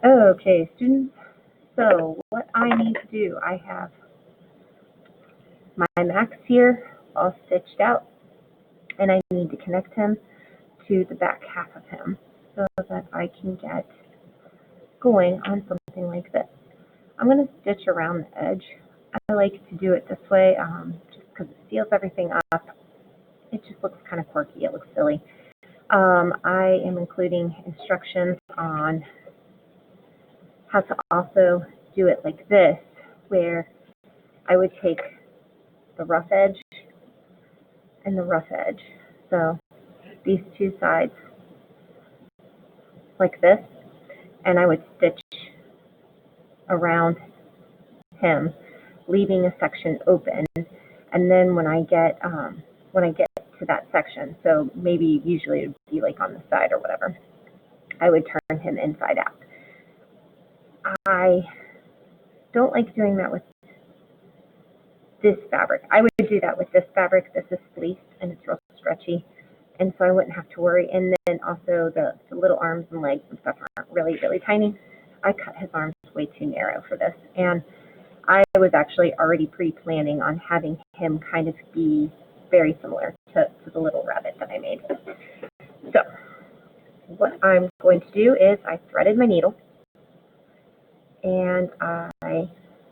Okay, students, so what I need to do, I have my Max here all stitched out, and I need to connect him to the back half of him so that I can get going on something like this. I'm going to stitch around the edge. I like to do it this way just because it seals everything up. It just looks kind of quirky. It looks silly. I am including instructions on how to also do it like this, where I would take the rough edge and the rough edge. So these two sides like this, and I would stitch around him, leaving a section open. And then when I get to that section, so maybe usually it would be like on the side or whatever, I would turn him inside out. I don't like doing that with this fabric. I would do that with this fabric. This is fleece and it's real stretchy, and so I wouldn't have to worry. And then also the little arms and legs and stuff aren't really tiny. I cut his arms way too narrow for this, and I was actually already pre-planning on having him kind of be very similar to the little rabbit that I made. So what I'm going to do is I threaded my needle, and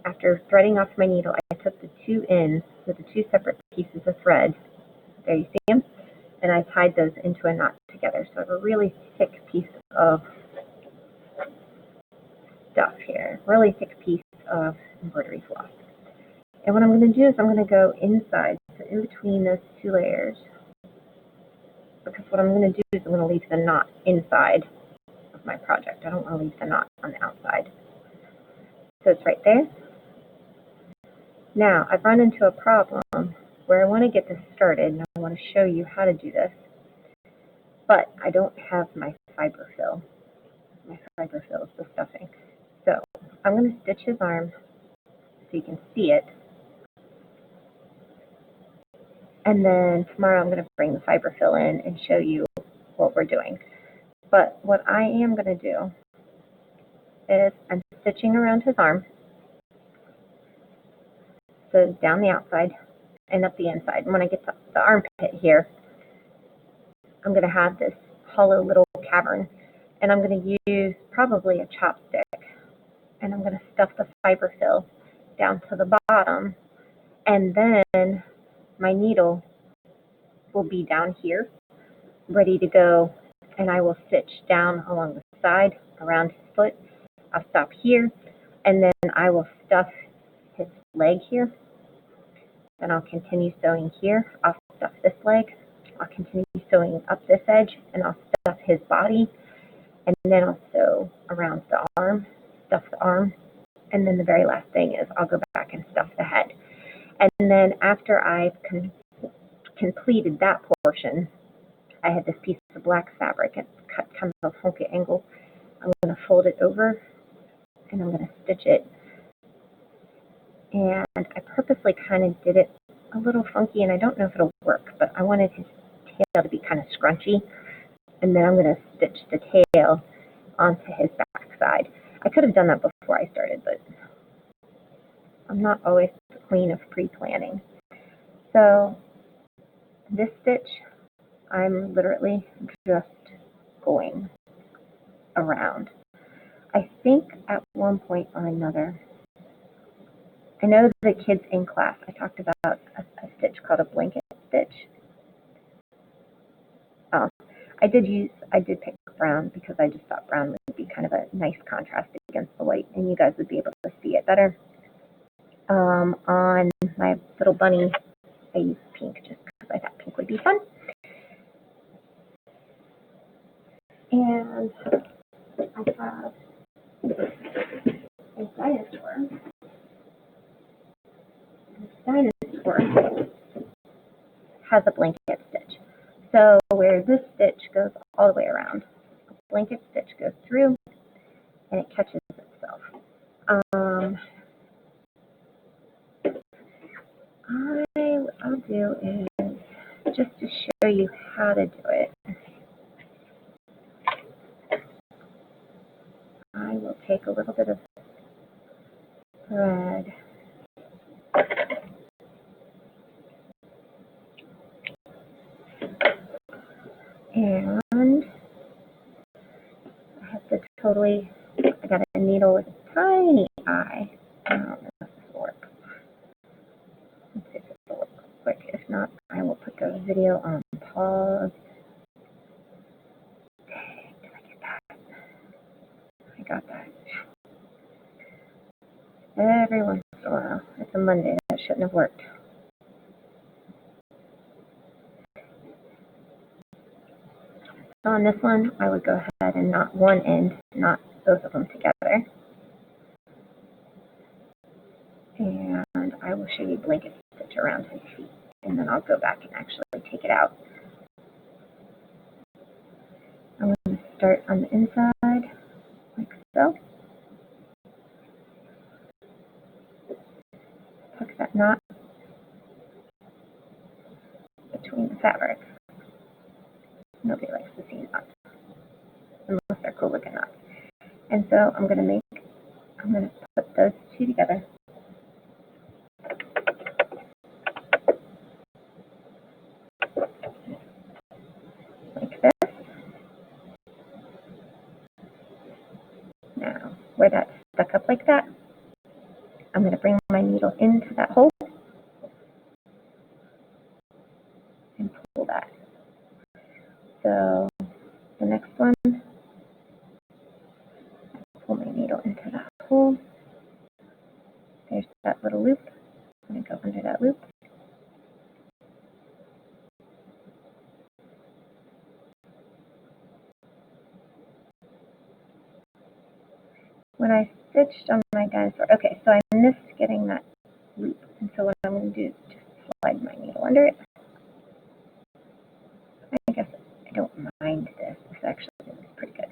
after threading off my needle, I took the two ends with the two separate pieces of thread. There you see them, and I tied those into a knot together. So I have a really thick piece of stuff here, really thick piece of embroidery floss. And what I'm going to do is I'm going to go inside, so in between those two layers, because what I'm going to do is I'm going to leave the knot inside of my project. I don't want to leave the knot on the outside. So it's right there. Now, I've run into a problem where I want to get this started, and I want to show you how to do this, but I don't have my fiber fill. My fiber fill is the stuffing. So I'm going to stitch his arm so you can see it, and then tomorrow I'm going to bring the fiber fill in and show you what we're doing. But what I am going to do is I'm stitching around his arm, so down the outside and up the inside. And when I get to the armpit here, I'm going to have this hollow little cavern, and I'm going to use probably a chopstick, and I'm going to stuff the fiber fill down to the bottom, and then my needle will be down here ready to go, and I will stitch down along the side around his foot. I'll stop here, and then I will stuff his leg here. Then I'll continue sewing here. I'll stuff this leg. I'll continue sewing up this edge, and I'll stuff his body, and then I'll sew around the arm, stuff the arm, and then the very last thing is I'll go back and stuff the head. And then after I've completed that portion, I had this piece of black fabric. It's cut kind of a funky angle. I'm going to fold it over, and I'm going to stitch it. And I purposely kind of did it a little funky, and I don't know if it'll work, but I wanted his tail to be kind of scrunchy. And then I'm going to stitch the tail onto his back side. I could have done that before I started, but I'm not always the queen of pre-planning. So this stitch, I'm literally just going around. I think at one point or another, I know the kids in class, I talked about a stitch called a blanket stitch. I did pick brown because I just thought brown would be kind of a nice contrast against the white, and you guys would be able to see it better. On my little bunny, I used pink just because I thought pink would be fun. And I have a dinosaur. This dinosaur has a blanket stitch. So where this stitch goes all the way around, a blanket stitch goes through and it catches itself. What I'll do is just to show you how to do it. I will take a little bit of thread. And I have to totally, I got a needle with a tiny eye. I don't know if this will work. Let's see if this will work quick. If not, I will put the video on pause. Okay, did I get that? I got that. Every once in a while. It's a Monday. That shouldn't have worked. So on this one, I would go ahead and knot one end, not both of them together. And I will show you blanket stitch around his feet. And then I'll go back and actually take it out. I'm going to start on the inside, like so. Tuck that knot between the fabric. Nobody likes to see knots, unless they're cool looking knots. And so I'm going to put those two together. Like this. Now, where that's stuck up like that, I'm going to bring my needle into that hole and pull that. So the next one, pull my needle into that hole. There's that little loop. I'm going to go under that loop. When I stitched on my dinosaur, okay, so I missed getting that loop. And so what I'm going to do is just slide my needle under it. I guess I don't mind this. This actually is pretty good.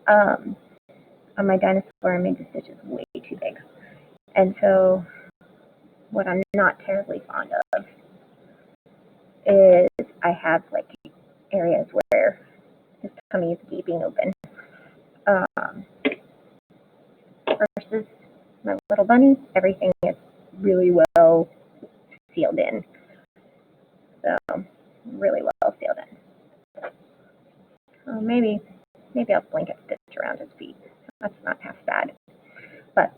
On my dinosaur, I made the stitches way too big. And so what I'm not terribly fond of is I have like areas where his tummy is gaping open. Versus my little bunny, everything is really well sealed in. So really well sealed in. Maybe I'll blanket stitch around his feet. That's not half bad. But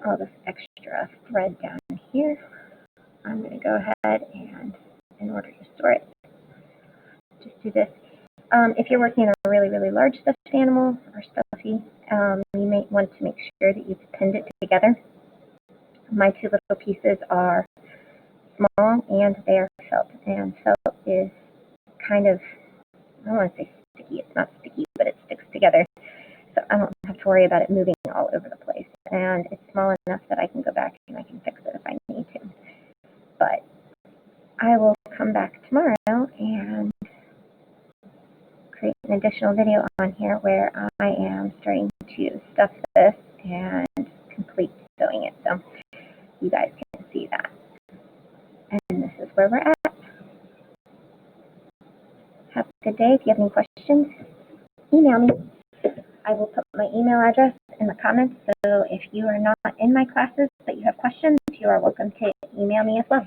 all this extra thread down here, I'm going to go ahead and, in order to store it, just do this. If you're working on a really, really large stuffed animal or stuffy, you may want to make sure that you've pinned it together. My two little pieces are small and they are felt. And felt is kind of, I don't want to say sticky, it's not sticky, but it sticks together. So I don't have to worry about it moving all over the place. And it's small enough that I can go back and I can fix it if I need to. But I will come back tomorrow and create an additional video on here where I am starting to stuff this and complete sewing it. So you guys can see that. And this is where we're at. Have a good day. If you have any questions, email me. I will put my email address in the comments. So if you are not in my classes but you have questions, you are welcome to email me as well.